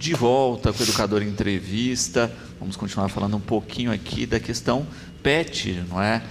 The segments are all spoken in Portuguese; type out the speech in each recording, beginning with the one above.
De volta com o Educador em Entrevista, vamos continuar falando um pouquinho aqui da questão PET, não é?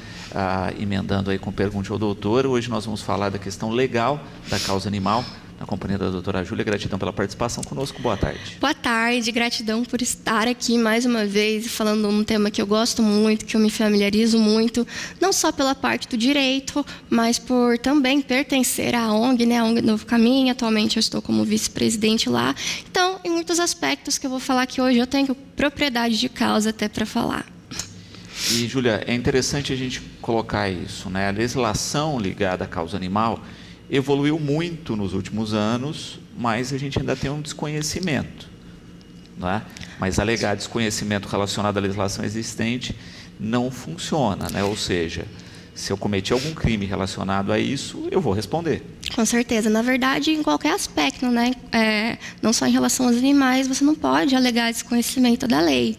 Emendando aí com Pergunte ao Doutor, hoje nós vamos falar da questão legal da causa animal, na companhia da doutora Júlia. Gratidão pela participação conosco, boa tarde. Boa tarde, gratidão por estar aqui mais uma vez, falando um tema que eu gosto muito, que eu me familiarizo muito, não só pela parte do direito, mas por também pertencer à ONG, né, a ONG Novo Caminho. Atualmente eu estou como vice-presidente lá. Então, em muitos aspectos que eu vou falar aqui hoje, eu tenho propriedade de causa até para falar. E, Júlia, é interessante a gente colocar isso, né? A legislação ligada à causa animal evoluiu muito nos últimos anos, mas a gente ainda tem um desconhecimento, não é? Mas alegar desconhecimento relacionado à legislação existente não funciona, né? Ou seja, se eu cometi algum crime relacionado a isso, eu vou responder. Com certeza. Na verdade, em qualquer aspecto, né? Não só em relação aos animais, você não pode alegar desconhecimento da lei.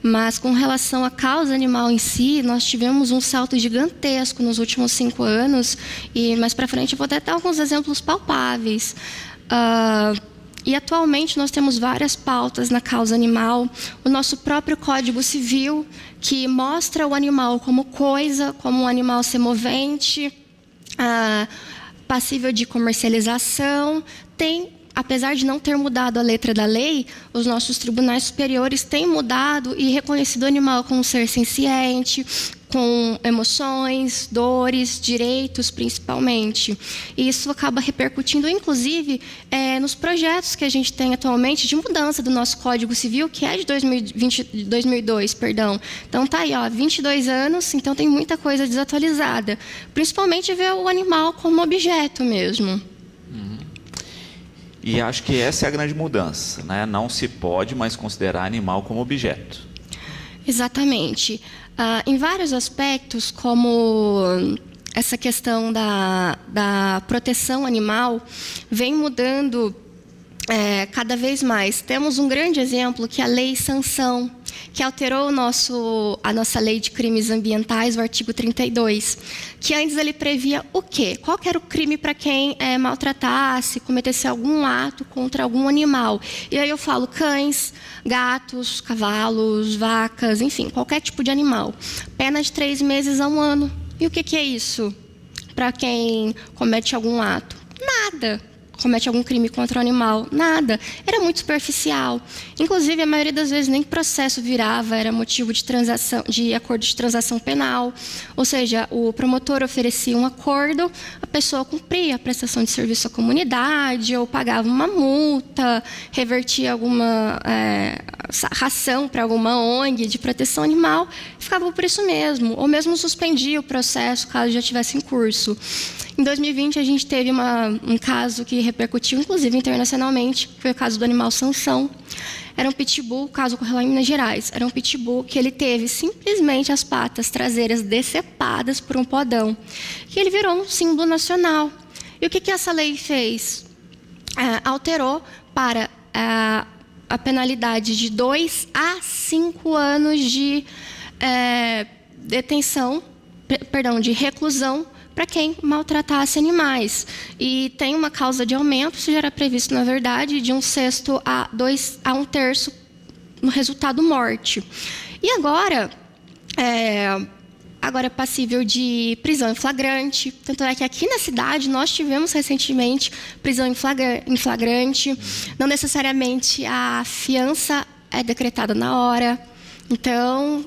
Mas com relação à causa animal em si, nós tivemos um salto gigantesco nos últimos 5 anos, e mais para frente eu vou até dar alguns exemplos palpáveis. E atualmente nós temos várias pautas na causa animal, o nosso próprio Código Civil, que mostra o animal como coisa, como um animal semovente, passível de comercialização. Apesar de não ter mudado a letra da lei, os nossos tribunais superiores têm mudado e reconhecido o animal como um ser senciente, com emoções, dores, direitos, principalmente. E isso acaba repercutindo, inclusive, nos projetos que a gente tem atualmente de mudança do nosso Código Civil, que é de 2002, perdão. Então, está aí, 22 anos, então tem muita coisa desatualizada. Principalmente ver o animal como objeto mesmo. E acho que essa é a grande mudança, né? Não se pode mais considerar animal como objeto. Exatamente. Em vários aspectos, como essa questão da proteção animal, vem mudando cada vez mais. Temos um grande exemplo, que é a Lei Sanção, que alterou a nossa lei de crimes ambientais, o artigo 32, que antes ele previa o quê? Qual que era o crime para quem maltratasse, cometesse algum ato contra algum animal? E aí eu falo cães, gatos, cavalos, vacas, enfim, qualquer tipo de animal. Pena de 3 meses a 1 ano. E o que é isso para quem comete algum ato? Nada. Comete algum crime contra o animal? Nada. Era muito superficial. Inclusive, a maioria das vezes nem processo virava, era motivo de acordo de transação penal. Ou seja, o promotor oferecia um acordo, a pessoa cumpria a prestação de serviço à comunidade, ou pagava uma multa, revertia alguma ração para alguma ONG de proteção animal, ficava por isso mesmo. Ou mesmo suspendia o processo, caso já estivesse em curso. Em 2020, a gente teve um caso que repercutiu, inclusive, internacionalmente, que foi o caso do animal Sansão. Era um pitbull, o caso ocorreu lá em Minas Gerais. Era um pitbull que ele teve simplesmente as patas traseiras decepadas por um podão. E ele virou um símbolo nacional. E o que essa lei fez? Alterou para a penalidade de 2 a 5 anos de de reclusão para quem maltratasse animais. E tem uma causa de aumento, isso já era previsto, na verdade, de 1/6 a 1/3 no resultado morte. E agora é passível de prisão em flagrante. Tanto é que aqui na cidade nós tivemos recentemente prisão em flagrante. Não necessariamente a fiança é decretada na hora. Então,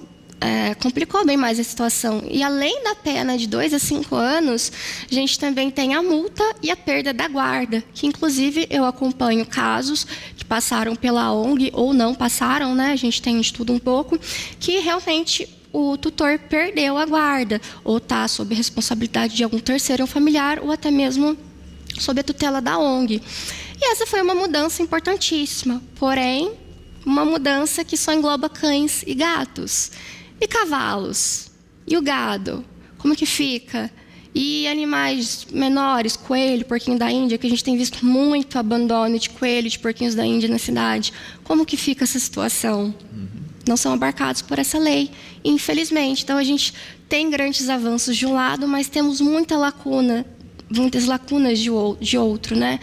complicou bem mais a situação. E além da pena de 2 a 5 anos, a gente também tem a multa e a perda da guarda, que inclusive eu acompanho casos que passaram pela ONG ou não passaram, né? A gente tem de tudo um pouco, que realmente o tutor perdeu a guarda, ou está sob responsabilidade de algum terceiro familiar, ou até mesmo sob a tutela da ONG. E essa foi uma mudança importantíssima, porém, uma mudança que só engloba cães e gatos. E cavalos? E o gado? Como que fica? E animais menores, coelho, porquinho da Índia, que a gente tem visto muito abandono de coelho, de porquinhos da Índia na cidade. Como que fica essa situação? Não são abarcados por essa lei, infelizmente. Então, a gente tem grandes avanços de um lado, mas temos muita lacuna muitas lacunas de outro, né?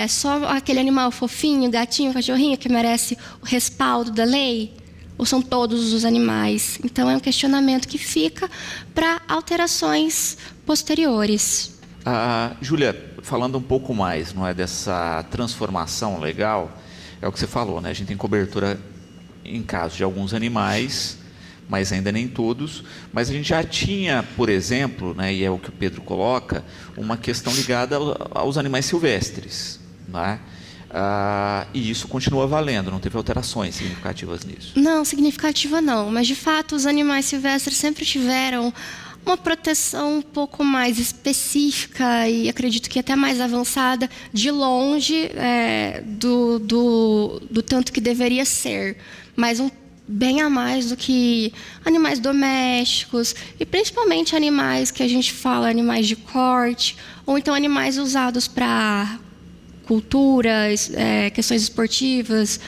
Só aquele animal fofinho, gatinho, cachorrinho, que merece o respaldo da lei? Ou são todos os animais? Então, é um questionamento que fica para alterações posteriores. Júlia, falando um pouco mais, não é, dessa transformação legal, é o que você falou, né? A gente tem cobertura em caso de alguns animais, mas ainda nem todos. Mas a gente já tinha, por exemplo, né, e é o que o Pedro coloca, uma questão ligada aos animais silvestres, né? E isso continua valendo, não teve alterações significativas nisso? Não, significativa não, mas de fato os animais silvestres sempre tiveram uma proteção um pouco mais específica e acredito que até mais avançada, de longe do tanto que deveria ser, mas bem a mais do que animais domésticos e principalmente animais que a gente fala, animais de corte, ou então animais usados para culturas, questões esportivas,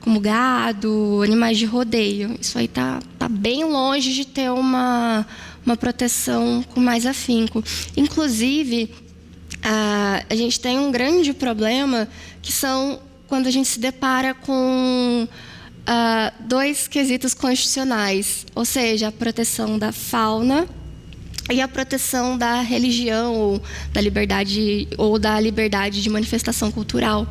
como gado, animais de rodeio. Isso aí tá bem longe de ter uma proteção com mais afinco. Inclusive, a gente tem um grande problema, que são quando a gente se depara com dois quesitos constitucionais, ou seja, a proteção da fauna e a proteção da religião ou da liberdade de manifestação cultural.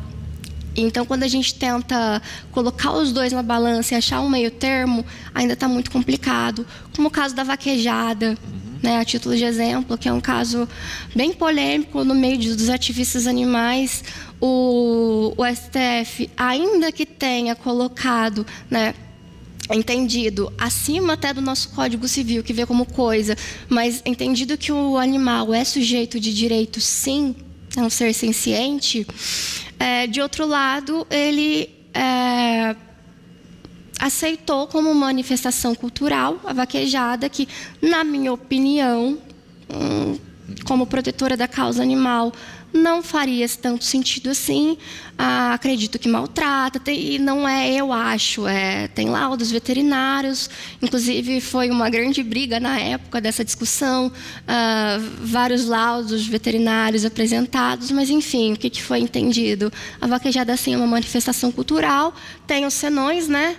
Então, quando a gente tenta colocar os dois na balança e achar um meio termo, ainda está muito complicado. Como o caso da vaquejada, né, a título de exemplo, que é um caso bem polêmico no meio dos ativistas animais. O STF, ainda que tenha colocado, né, entendido, acima até do nosso Código Civil, que vê como coisa, mas entendido que o animal é sujeito de direito, sim, é um ser senciente, de outro lado, ele aceitou como manifestação cultural a vaquejada, que, na minha opinião, como protetora da causa animal, não faria tanto sentido assim. Acredito que maltrata, e não eu acho, tem laudos veterinários, inclusive foi uma grande briga na época dessa discussão, vários laudos veterinários apresentados, mas enfim, o que foi entendido? A vaquejada, sim, é uma manifestação cultural, tem os senões, né?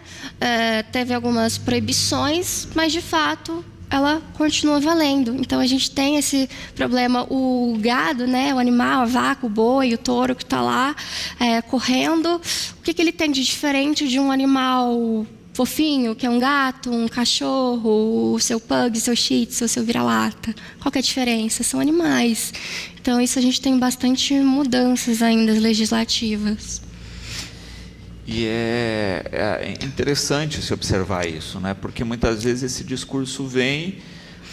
Teve algumas proibições, mas de fato ela continua valendo. Então a gente tem esse problema, o gado, né, o animal, a vaca, o boi, o touro que está lá correndo, o que ele tem de diferente de um animal fofinho, que é um gato, um cachorro, o seu pug, seu shih tzu, o seu vira-lata? Qual que é a diferença? São animais. Então isso a gente tem bastante mudanças ainda legislativas. E é interessante se observar isso, né? Porque muitas vezes esse discurso vem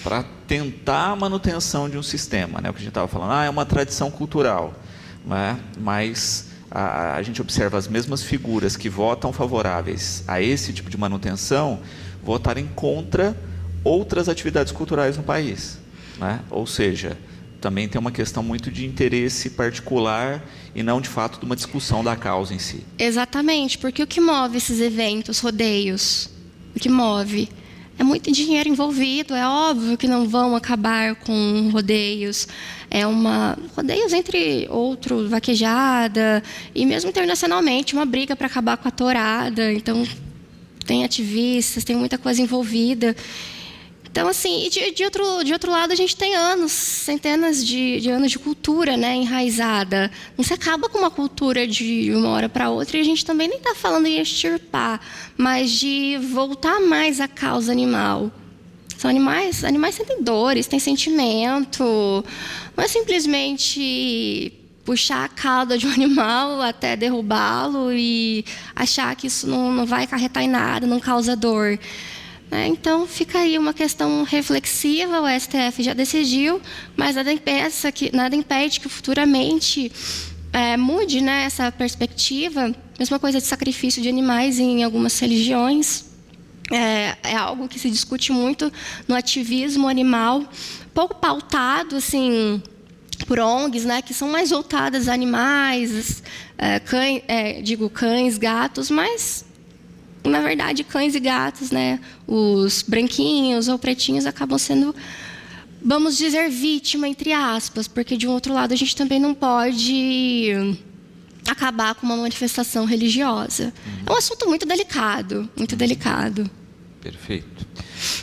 para tentar a manutenção de um sistema, né? O que a gente estava falando, é uma tradição cultural, né? Mas a gente observa as mesmas figuras que votam favoráveis a esse tipo de manutenção votarem contra outras atividades culturais no país, né? Ou seja, também tem uma questão muito de interesse particular e não, de fato, de uma discussão da causa em si. Exatamente, porque o que move esses eventos, rodeios, o que move é muito dinheiro envolvido. É óbvio que não vão acabar com rodeios. Rodeios entre outros, vaquejada, e mesmo internacionalmente, uma briga para acabar com a tourada. Então, tem ativistas, tem muita coisa envolvida. Então, assim, e de outro lado, a gente tem centenas de anos de cultura, né, enraizada. Não se acaba com uma cultura de uma hora para outra, e a gente também nem está falando em extirpar, mas de voltar mais à causa animal. São animais sentem dores, têm sentimento. Não é simplesmente puxar a cauda de um animal até derrubá-lo e achar que isso não vai acarretar em nada, não causa dor. Então, fica aí uma questão reflexiva. O STF já decidiu, mas nada impede que futuramente mude, né, essa perspectiva. Mesma coisa de sacrifício de animais em algumas religiões. É algo que se discute muito no ativismo animal, pouco pautado assim, por ONGs, né, que são mais voltadas a animais, cães, gatos, mas na verdade, cães e gatos, né, os branquinhos ou pretinhos, acabam sendo vamos dizer, vítima, entre aspas, porque, de um outro lado, a gente também não pode acabar com uma manifestação religiosa. É um assunto muito delicado, muito delicado. Perfeito.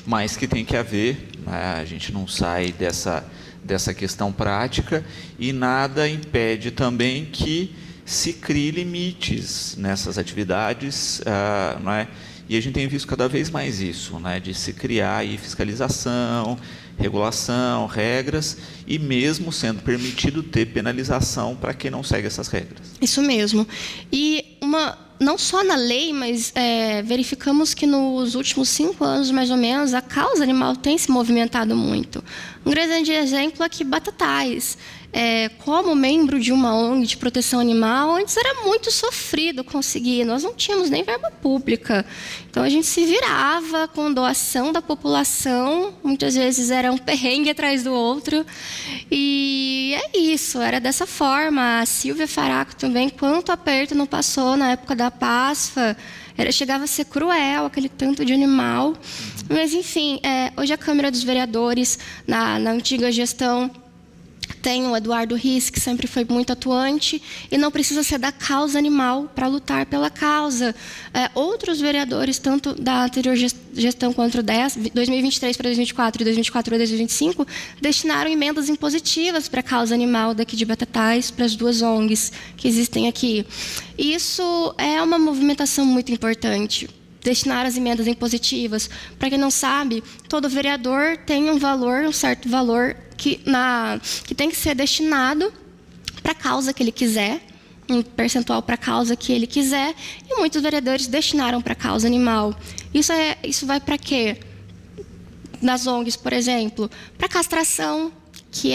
Mas que tem que haver, né? A gente não sai dessa questão prática e nada impede também que se crie limites nessas atividades, não é? E a gente tem visto cada vez mais isso, né? De se criar aí fiscalização, regulação, regras, e mesmo sendo permitido ter penalização para quem não segue essas regras. Isso mesmo. E não só na lei, mas verificamos que nos últimos 5 anos, mais ou menos, a causa animal tem se movimentado muito. Um grande exemplo aqui, Batatais. Como membro de uma ONG de proteção animal, antes era muito sofrido conseguir, nós não tínhamos nem verba pública. Então, a gente se virava com doação da população, muitas vezes era um perrengue atrás do outro, e é isso, era dessa forma. A Silvia Faraco também, quanto aperto não passou na época da PASFA, chegava a ser cruel, aquele tanto de animal. Mas, enfim, hoje a Câmara dos Vereadores, na antiga gestão, tem o Eduardo Riss, que sempre foi muito atuante, e não precisa ser da causa animal para lutar pela causa. Outros vereadores, tanto da anterior gestão quanto 2023 para 2024 e 2024 para 2025, destinaram emendas impositivas para a causa animal daqui de Batatais, para as 2 ONGs que existem aqui. Isso é uma movimentação muito importante. Destinar as emendas impositivas. Para quem não sabe, todo vereador tem um certo valor que tem que ser destinado para a causa que ele quiser, um percentual para a causa que ele quiser, e muitos vereadores destinaram para a causa animal. Isso vai para quê? Nas ONGs, por exemplo, para castração, que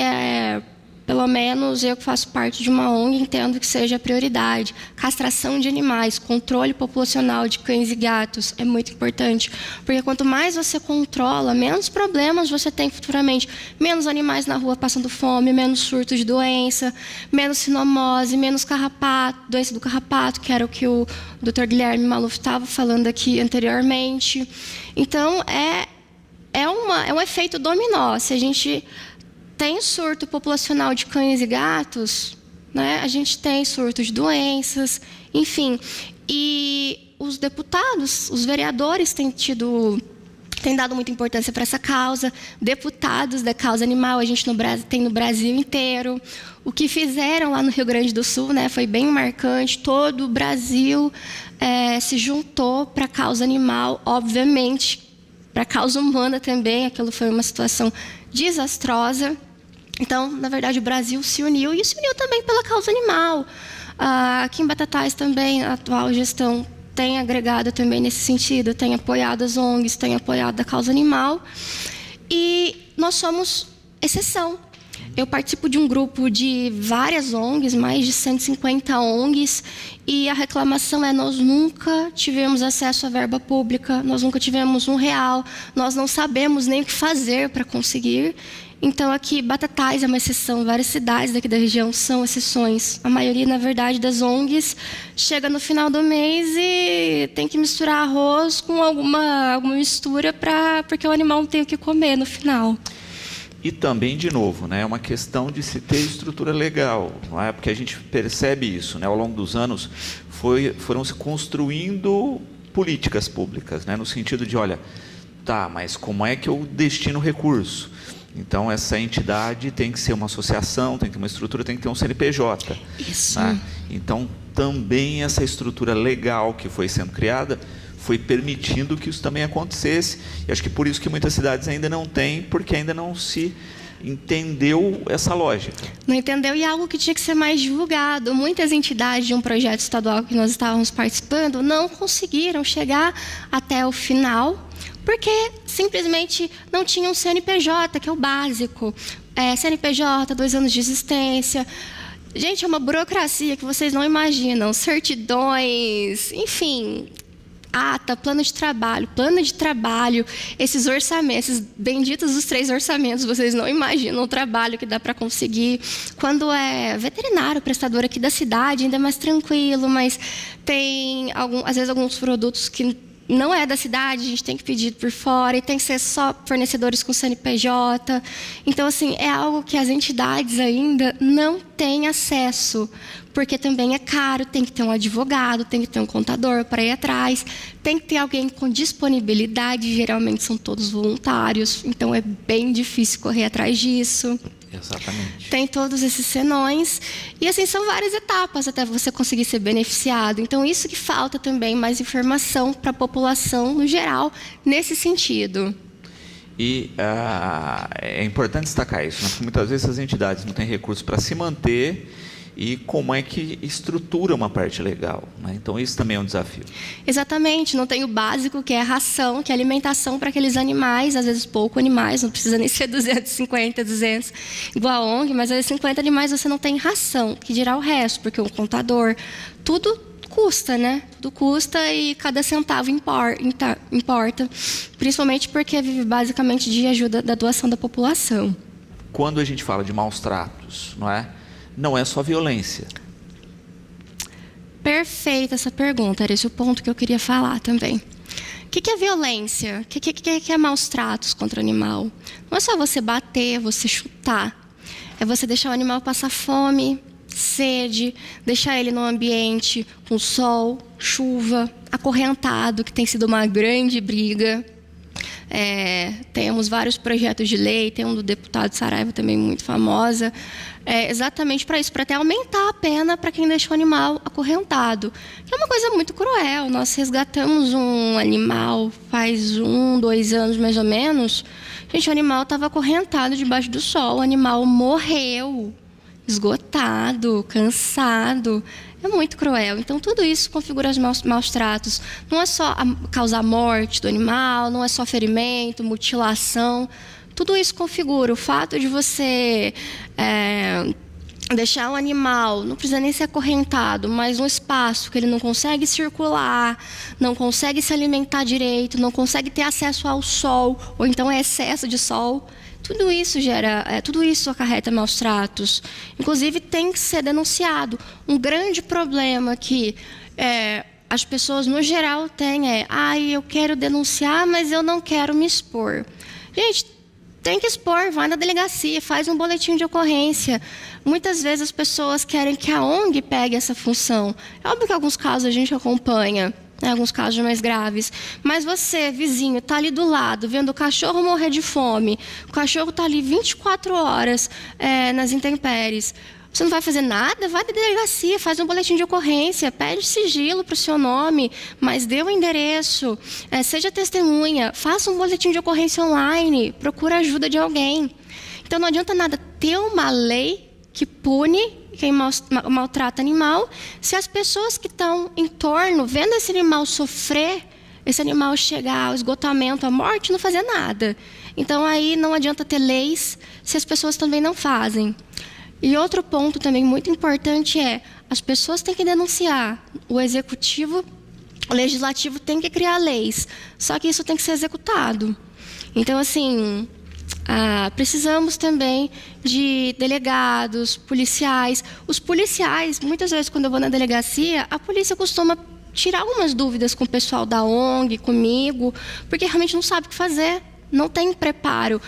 pelo menos eu que faço parte de uma ONG, entendo que seja a prioridade. Castração de animais, controle populacional de cães e gatos é muito importante, porque quanto mais você controla, menos problemas você tem futuramente. Menos animais na rua passando fome, menos surtos de doença, menos sinomose, menos carrapato, doença do carrapato, que era o que o Dr. Guilherme Maluf estava falando aqui anteriormente. Então, é um efeito dominó. Se a gente tem surto populacional de cães e gatos, né? A gente tem surto de doenças, enfim. E os deputados, os vereadores têm dado muita importância para essa causa. Deputados da causa animal, a gente tem no Brasil inteiro. O que fizeram lá no Rio Grande do Sul, né, foi bem marcante. Todo o Brasil se juntou para a causa animal, obviamente, para a causa humana também. Aquilo foi uma situação desastrosa. Então, na verdade, o Brasil se uniu, e se uniu também pela causa animal. Aqui em Batatais também, a atual gestão tem agregado também nesse sentido, tem apoiado as ONGs, tem apoiado a causa animal. E nós somos exceção. Eu participo de um grupo de várias ONGs, mais de 150 ONGs, e a reclamação nós nunca tivemos acesso à verba pública, nós nunca tivemos R$1, nós não sabemos nem o que fazer para conseguir. Então, aqui, Batatais é uma exceção, várias cidades daqui da região são exceções. A maioria, na verdade, das ONGs chega no final do mês e tem que misturar arroz com alguma mistura porque o animal não tem o que comer no final. E também, de novo, né, é uma questão de se ter estrutura legal, não é? Porque a gente percebe isso, né? Ao longo dos anos foram se construindo políticas públicas, né? No sentido de, olha, mas como é que eu destino o recurso? Então, essa entidade tem que ser uma associação, tem que ter uma estrutura, tem que ter um CNPJ. Isso. Né? Então, também essa estrutura legal que foi sendo criada foi permitindo que isso também acontecesse. E acho que por isso que muitas cidades ainda não têm, porque ainda não se entendeu essa lógica. Não entendeu, e algo que tinha que ser mais divulgado. Muitas entidades de um projeto estadual que nós estávamos participando não conseguiram chegar até o final, porque simplesmente não tinha um CNPJ, que é o básico. CNPJ, 2 anos de existência. Gente, é uma burocracia que vocês não imaginam. Certidões, enfim, ata, plano de trabalho, esses orçamentos, esses benditos dos 3 orçamentos, vocês não imaginam o trabalho que dá para conseguir. Quando é veterinário, prestador aqui da cidade, ainda é mais tranquilo, mas tem, às vezes, alguns produtos que não é da cidade, a gente tem que pedir por fora, e tem que ser só fornecedores com CNPJ. Então, assim, é algo que as entidades ainda não têm acesso, porque também é caro, tem que ter um advogado, tem que ter um contador para ir atrás, tem que ter alguém com disponibilidade, geralmente são todos voluntários, então é bem difícil correr atrás disso. Exatamente. Tem todos esses senões, e assim, são várias etapas até você conseguir ser beneficiado. Então, isso que falta também, mais informação para a população no geral, nesse sentido. E é importante destacar isso, né? Porque muitas vezes as entidades não têm recursos para se manter, e como é que estrutura uma parte legal, né? Então, isso também é um desafio. Exatamente, não tem o básico, que é a ração, que é a alimentação para aqueles animais, às vezes pouco animais, não precisa nem ser 250, 200, igual a ONG, mas às vezes 50 animais você não tem ração, que dirá o resto, porque o contador, tudo custa, né? Tudo custa e cada centavo importa, principalmente porque vive basicamente de ajuda da doação da população. Quando a gente fala de maus tratos, não é só violência. Perfeita essa pergunta, era esse o ponto que eu queria falar também. O que é violência? O que é maus tratos contra o animal? Não é só você bater, você chutar. É você deixar o animal passar fome, sede, deixar ele num ambiente com sol, chuva, acorrentado, que tem sido uma grande briga. Temos vários projetos de lei, tem um do deputado Saraiva também muito famosa, exatamente para isso, para até aumentar a pena para quem deixa o animal acorrentado, que é uma coisa muito cruel. Nós resgatamos um animal faz 1, 2 anos mais ou menos. Gente, o animal estava acorrentado debaixo do sol, o animal morreu, esgotado, cansado. É muito cruel. Então, tudo isso configura os maus tratos. Não é só causar morte do animal, não é só ferimento, mutilação. Tudo isso configura. O fato de você deixar um animal, não precisa nem ser acorrentado, mas um espaço que ele não consegue circular, não consegue se alimentar direito, não consegue ter acesso ao sol, ou então é excesso de sol. Tudo isso acarreta maus tratos. Inclusive, tem que ser denunciado. Um grande problema que as pessoas, no geral, têm eu quero denunciar, mas eu não quero me expor. Gente, tem que expor, vai na delegacia, faz um boletim de ocorrência. Muitas vezes as pessoas querem que a ONG pegue essa função. É óbvio que em alguns casos a gente acompanha, alguns casos mais graves, mas você, vizinho, está ali do lado, vendo o cachorro morrer de fome, o cachorro está ali 24 horas nas intempéries, você não vai fazer nada? Vai da delegacia, faz um boletim de ocorrência, pede sigilo para o seu nome, mas dê o endereço, seja testemunha, faça um boletim de ocorrência online, procura ajuda de alguém. Então, não adianta nada ter uma lei que pune quem maltrata animal, se as pessoas que estão em torno, vendo esse animal sofrer, esse animal chegar ao esgotamento, à morte, não fazer nada. Então, aí não adianta ter leis se as pessoas também não fazem. E outro ponto também muito importante as pessoas têm que denunciar. O executivo, o legislativo tem que criar leis, só que isso tem que ser executado. Então, assim, precisamos também de delegados, policiais. Os policiais, muitas vezes quando eu vou na delegacia, a polícia costuma tirar algumas dúvidas com o pessoal da ONG, comigo, porque realmente não sabe o que fazer, não tem preparo.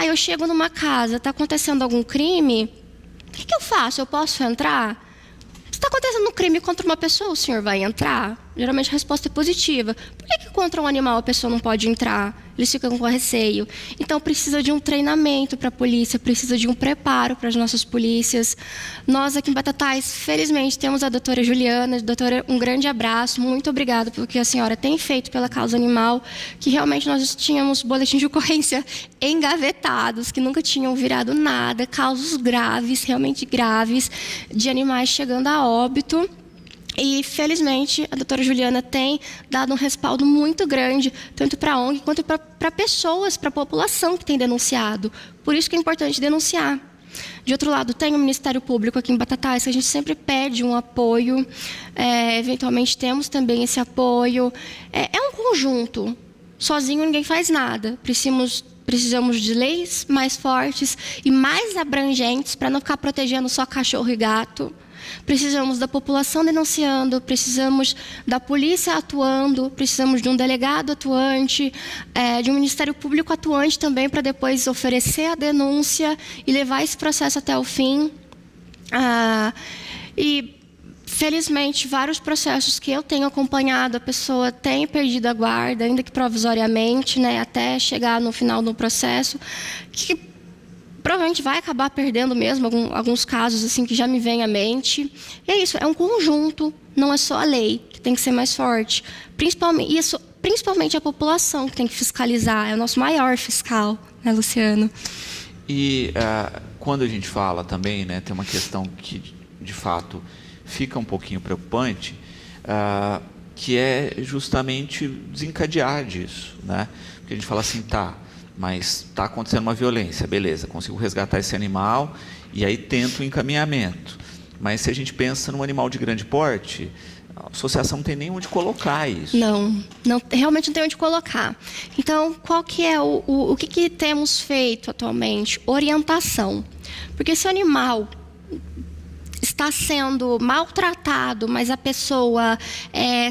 Eu chego numa casa, está acontecendo algum crime, o que eu faço? Eu posso entrar? Se está acontecendo um crime contra uma pessoa, o senhor vai entrar? Geralmente a resposta é positiva. Por que contra um animal a pessoa não pode entrar? Eles ficam com receio. Então, precisa de um treinamento para a polícia, precisa de um preparo para as nossas polícias. Nós aqui em Batatais, felizmente, temos a doutora Juliana. Doutora, um grande abraço, muito obrigada pelo que a senhora tem feito pela causa animal, que realmente nós tínhamos boletins de ocorrência engavetados, que nunca tinham virado nada, casos graves, realmente graves, de animais chegando a óbito. E, felizmente, a doutora Juliana tem dado um respaldo muito grande, tanto para a ONG quanto para pessoas, para a população que tem denunciado. Por isso que é importante denunciar. De outro lado, tem o Ministério Público aqui em Batatais, que a gente sempre pede um apoio. Eventualmente, temos também esse apoio. É um conjunto. Sozinho, ninguém faz nada. Precisamos de leis mais fortes e mais abrangentes para não ficar protegendo só cachorro e gato. Precisamos da população denunciando, precisamos da polícia atuando, precisamos de um delegado atuante, de um Ministério Público atuante também, para depois oferecer a denúncia e levar esse processo até o fim. E, felizmente, vários processos que eu tenho acompanhado, a pessoa tem perdido a guarda, ainda que provisoriamente, né, até chegar no final do processo, que provavelmente vai acabar perdendo mesmo, alguns casos assim que já me vêm à mente. E é isso, é um conjunto, não é só a lei que tem que ser mais forte. Principalmente a população que tem que fiscalizar, é o nosso maior fiscal, né, Luciano? E quando a gente fala também, né, tem uma questão que, de fato, fica um pouquinho preocupante, que é justamente desencadear disso, né? Porque a gente fala assim, mas está acontecendo uma violência, beleza, consigo resgatar esse animal e aí tento o encaminhamento. Mas se a gente pensa num animal de grande porte, a associação não tem nem onde colocar isso. Não, realmente não tem onde colocar. Então, qual que é o que temos feito atualmente? Orientação. Porque se o animal está sendo maltratado, mas a pessoa,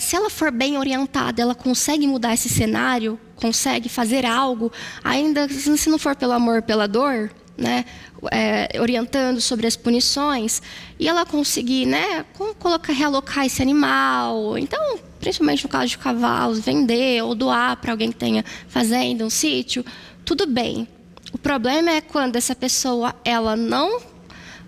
se ela for bem orientada, ela consegue mudar esse cenário, consegue fazer algo, ainda se não for pelo amor, pela dor, né, orientando sobre as punições, e ela conseguir, né, realocar esse animal, então, principalmente no caso de cavalos, vender ou doar para alguém que tenha fazenda, um sítio, tudo bem. O problema é quando essa pessoa, ela não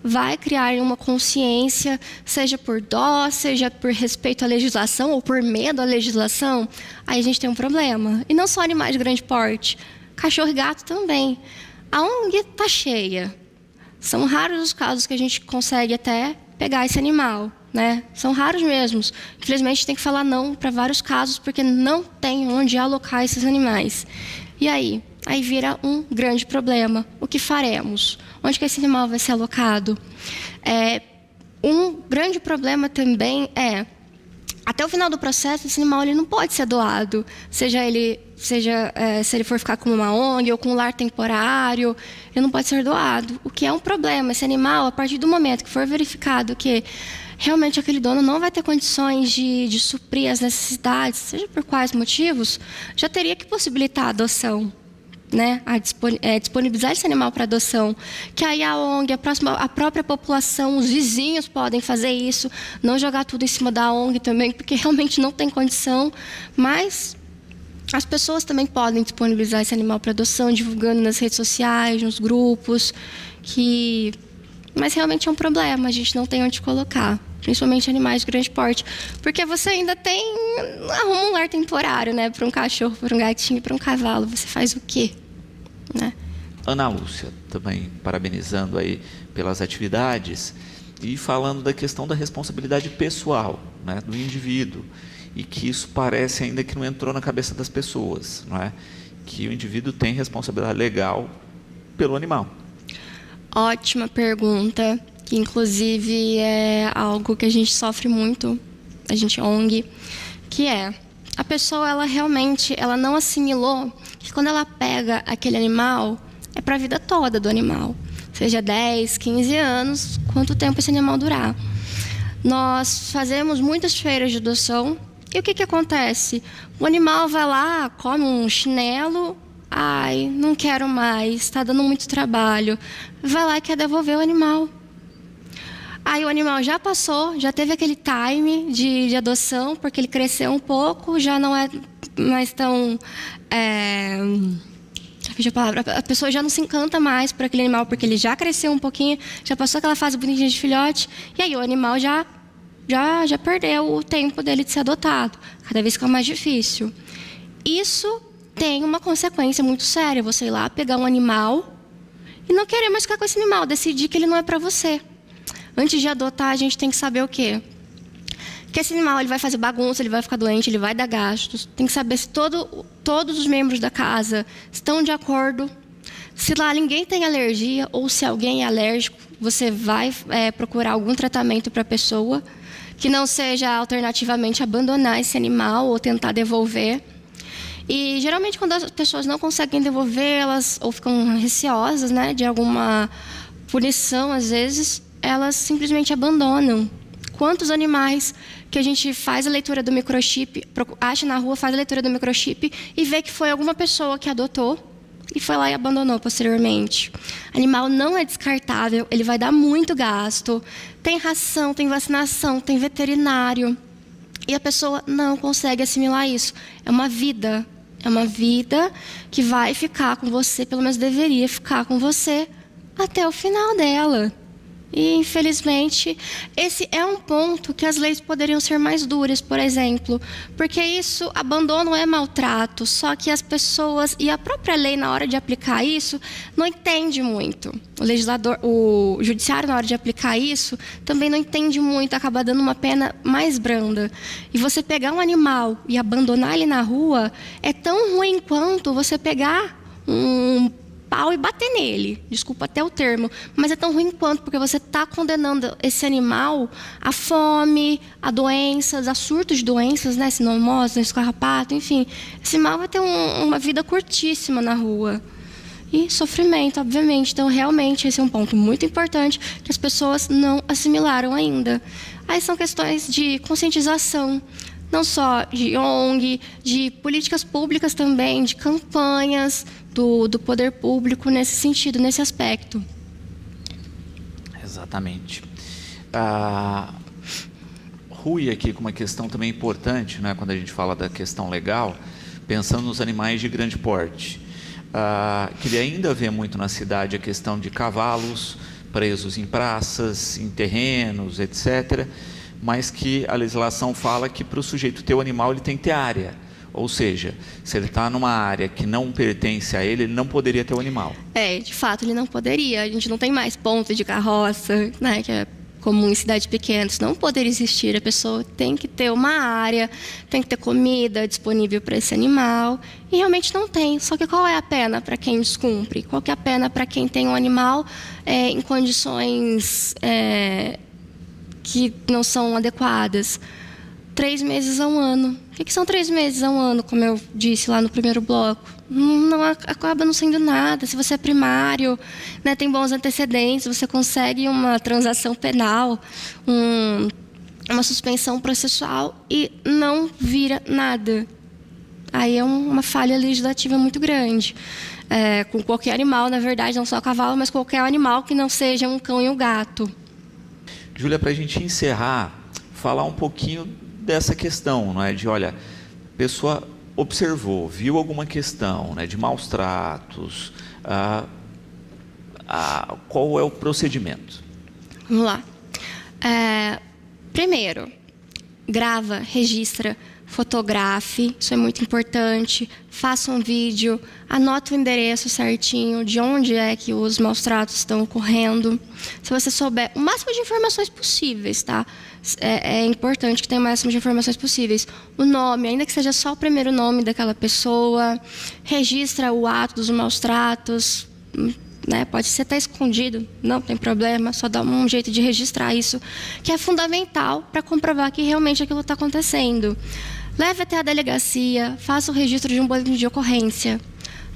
vai criar uma consciência, seja por dó, seja por respeito à legislação ou por medo à legislação, aí a gente tem um problema. E não só animais de grande porte, cachorro e gato também. A ONG está cheia. São raros os casos que a gente consegue até pegar esse animal, né? São raros mesmo. Infelizmente, tem que falar não para vários casos, porque não tem onde alocar esses animais. E aí? Aí vira um grande problema. O que faremos? Onde que esse animal vai ser alocado? Um grande problema também até o final do processo, esse animal ele não pode ser doado. Se ele for ficar com uma ONG ou com um lar temporário, ele não pode ser doado. O que é um problema. Esse animal, a partir do momento que for verificado que realmente aquele dono não vai ter condições de suprir as necessidades, seja por quais motivos, já teria que possibilitar a adoção, né? Disponibilizar esse animal para adoção, que aí a ONG, a própria população, os vizinhos podem fazer isso, não jogar tudo em cima da ONG também, porque realmente não tem condição, mas as pessoas também podem disponibilizar esse animal para adoção, divulgando nas redes sociais, nos grupos, mas realmente é um problema, a gente não tem onde colocar, principalmente animais de grande porte, porque você ainda arruma um lar temporário, né, para um cachorro, para um gatinho, para um cavalo, você faz o quê, né? Ana Lúcia, também parabenizando aí pelas atividades e falando da questão da responsabilidade pessoal, né, do indivíduo, e que isso parece ainda que não entrou na cabeça das pessoas, não é? Que o indivíduo tem responsabilidade legal pelo animal. Ótima pergunta, que inclusive é algo que a gente sofre muito, a gente ONG, que a pessoa, ela realmente, ela não assimilou que quando ela pega aquele animal, é para a vida toda do animal, seja 10, 15 anos, quanto tempo esse animal durar. Nós fazemos muitas feiras de adoção, e o que acontece? O animal vai lá, come um chinelo, ai, não quero mais, está dando muito trabalho. Vai lá e quer devolver o animal. Aí o animal já passou, já teve aquele time de adoção, porque ele cresceu um pouco, já não é mais tão... a palavra, a pessoa já não se encanta mais por aquele animal, porque ele já cresceu um pouquinho, já passou aquela fase bonitinha de filhote, e aí o animal já perdeu o tempo dele de ser adotado. Cada vez fica mais difícil. Isso tem uma consequência muito séria. Você ir lá, pegar um animal e não querer mais ficar com esse animal, decidir que ele não é para você. Antes de adotar, a gente tem que saber o quê? Que esse animal ele vai fazer bagunça, ele vai ficar doente, ele vai dar gastos. Tem que saber se todos os membros da casa estão de acordo. Se lá ninguém tem alergia ou se alguém é alérgico, você vai procurar algum tratamento para a pessoa, que não seja alternativamente abandonar esse animal ou tentar devolver. E geralmente quando as pessoas não conseguem devolver, elas ou ficam receosas, né, de alguma punição, às vezes, elas simplesmente abandonam. Quantos animais que a gente faz a leitura do microchip, acha na rua, faz a leitura do microchip e vê que foi alguma pessoa que adotou e foi lá e abandonou posteriormente. Animal não é descartável, ele vai dar muito gasto. Tem ração, tem vacinação, tem veterinário. E a pessoa não consegue assimilar isso. É uma vida que vai ficar com você, pelo menos deveria ficar com você até o final dela. E, infelizmente, esse é um ponto que as leis poderiam ser mais duras, por exemplo, porque isso, abandono é maltrato, só que as pessoas e a própria lei, na hora de aplicar isso, não entende muito. O judiciário, na hora de aplicar isso, também não entende muito, acaba dando uma pena mais branda. E você pegar um animal e abandonar ele na rua é tão ruim quanto você pegar um pau e bater nele, desculpa até o termo, mas é tão ruim quanto, porque você está condenando esse animal à fome, a doenças, a surtos de doenças, né, sinomose, escarrapato, enfim. Esse animal vai ter uma vida curtíssima na rua. E sofrimento, obviamente. Então, realmente, esse é um ponto muito importante que as pessoas não assimilaram ainda. Aí são questões de conscientização, não só de ONG, de políticas públicas também, de campanhas do poder público nesse sentido, nesse aspecto. Exatamente. Rui aqui com uma questão também importante, né, quando a gente fala da questão legal, pensando nos animais de grande porte. Que ele ainda vê muito na cidade a questão de cavalos presos em praças, em terrenos, etc., mas que a legislação fala que para o sujeito ter o animal ele tem que ter área. Ou seja, se ele está numa área que não pertence a ele, ele não poderia ter o animal. De fato, ele não poderia. A gente não tem mais ponto de carroça, né, que é comum em cidades pequenas. Não poderia existir. A pessoa tem que ter uma área, tem que ter comida disponível para esse animal. E realmente não tem. Só que qual é a pena para quem descumpre? Qual que é a pena para quem tem um animal em condições que não são adequadas? 3 meses a 1 ano. O que são 3 meses a 1 ano, como eu disse lá no primeiro bloco? Não acaba não sendo nada. Se você é primário, né, tem bons antecedentes, você consegue uma transação penal, uma suspensão processual e não vira nada. Aí é uma falha legislativa muito grande. Com qualquer animal, na verdade, não só cavalo, mas qualquer animal que não seja um cão e um gato. Júlia, para a gente encerrar, falar um pouquinho dessa questão, não é? De, olha, a pessoa observou, viu alguma questão, né, de maus tratos, qual é o procedimento? Vamos lá. Primeiro, grava, registra, fotografe, isso é muito importante, faça um vídeo, anota o endereço certinho, de onde é que os maus tratos estão ocorrendo. Se você souber o máximo de informações possíveis, tá? É importante que tenha o máximo de informações possíveis. O nome, ainda que seja só o primeiro nome daquela pessoa, registra o ato dos maus tratos, né? Pode ser até escondido, não tem problema, só dá um jeito de registrar isso, que é fundamental para comprovar que realmente aquilo está acontecendo. Leve até a delegacia, faça o registro de um boletim de ocorrência.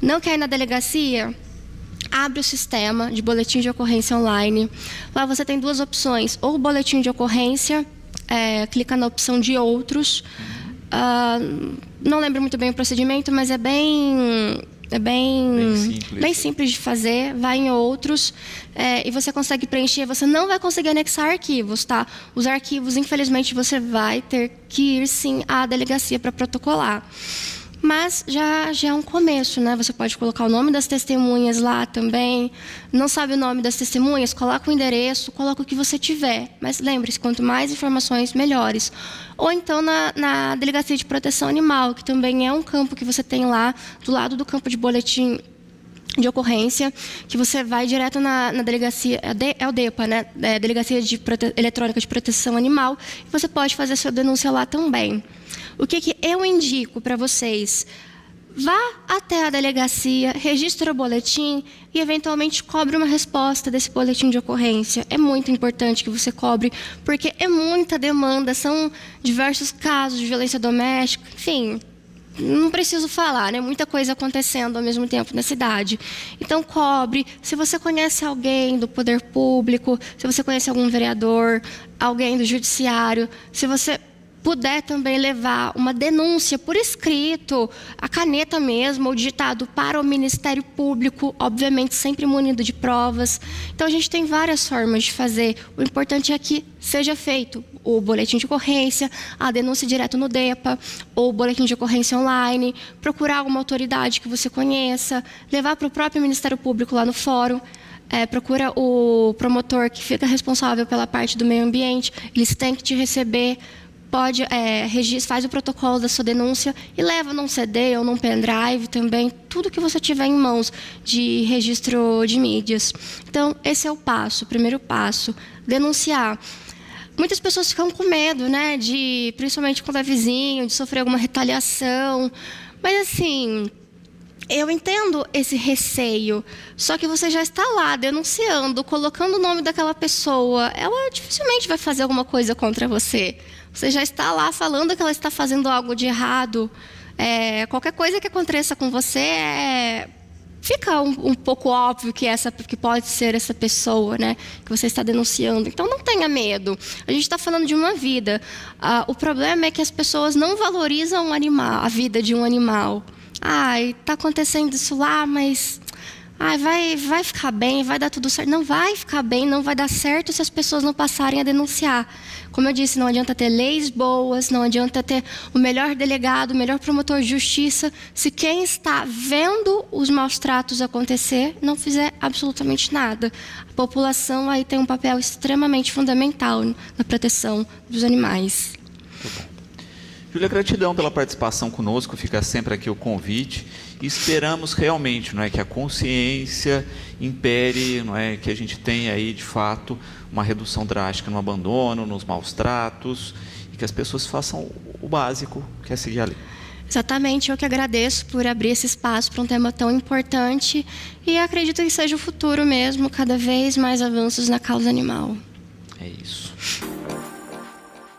Não quer ir na delegacia? Abre o sistema de boletim de ocorrência online. Lá você tem 2 opções, ou o boletim de ocorrência, clica na opção de outros. Não lembro muito bem o procedimento, mas é bem simples de fazer. Vai em outros e você consegue preencher. Você não vai conseguir anexar arquivos, tá? Os arquivos, infelizmente, você vai ter que ir sim à delegacia para protocolar. Mas já é um começo, né? Você pode colocar o nome das testemunhas lá também. Não sabe o nome das testemunhas? Coloca o endereço, coloca o que você tiver. Mas lembre-se, quanto mais informações, melhores. Ou então na Delegacia de Proteção Animal, que também é um campo que você tem lá, do lado do campo de boletim de ocorrência, que você vai direto na delegacia, é o DEPA, né? Delegacia Eletrônica de Proteção Animal, e você pode fazer sua denúncia lá também. O que eu indico para vocês? Vá até a delegacia, registre o boletim e, eventualmente, cobre uma resposta desse boletim de ocorrência. É muito importante que você cobre, porque é muita demanda, são diversos casos de violência doméstica, enfim. não preciso falar, né? Muita coisa acontecendo ao mesmo tempo na cidade. Então, cobre. Se você conhece alguém do poder público, se você conhece algum vereador, alguém do judiciário, se você puder também levar uma denúncia por escrito, a caneta mesmo, ou digitado para o Ministério Público, obviamente sempre munido de provas. Então, a gente tem várias formas de fazer. O importante é que seja feito o boletim de ocorrência, a denúncia direto no DEPA, ou o boletim de ocorrência online, procurar alguma autoridade que você conheça, levar para o próprio Ministério Público lá no fórum. Procura o promotor que fica responsável pela parte do meio ambiente, eles têm que te receber. Faz o protocolo da sua denúncia e leva num CD ou num pendrive também, tudo que você tiver em mãos de registro de mídias. Então, esse é o primeiro passo, denunciar. Muitas pessoas ficam com medo, né, principalmente quando é vizinho, de sofrer alguma retaliação, mas assim, eu entendo esse receio, só que você já está lá denunciando, colocando o nome daquela pessoa, ela dificilmente vai fazer alguma coisa contra você. Você já está lá falando que ela está fazendo algo de errado. Qualquer coisa que aconteça com você, fica um pouco óbvio que pode ser essa pessoa, né, que você está denunciando. Então, não tenha medo. A gente está falando de uma vida. O problema é que as pessoas não valorizam a vida de um animal. Está acontecendo isso lá, mas vai ficar bem, vai dar tudo certo. Não vai ficar bem, não vai dar certo se as pessoas não passarem a denunciar. Como eu disse, não adianta ter leis boas, não adianta ter o melhor delegado, o melhor promotor de justiça, se quem está vendo os maus tratos acontecer não fizer absolutamente nada. A população aí tem um papel extremamente fundamental na proteção dos animais. Muito bom. Júlia, gratidão pela participação conosco, fica sempre aqui o convite. E esperamos realmente, não é, que a consciência impere, não é, que a gente tenha aí, de fato, uma redução drástica no abandono, nos maus tratos, e que as pessoas façam o básico, que é seguir a lei. Exatamente, eu que agradeço por abrir esse espaço para um tema tão importante e acredito que seja o futuro mesmo, cada vez mais avanços na causa animal. É isso.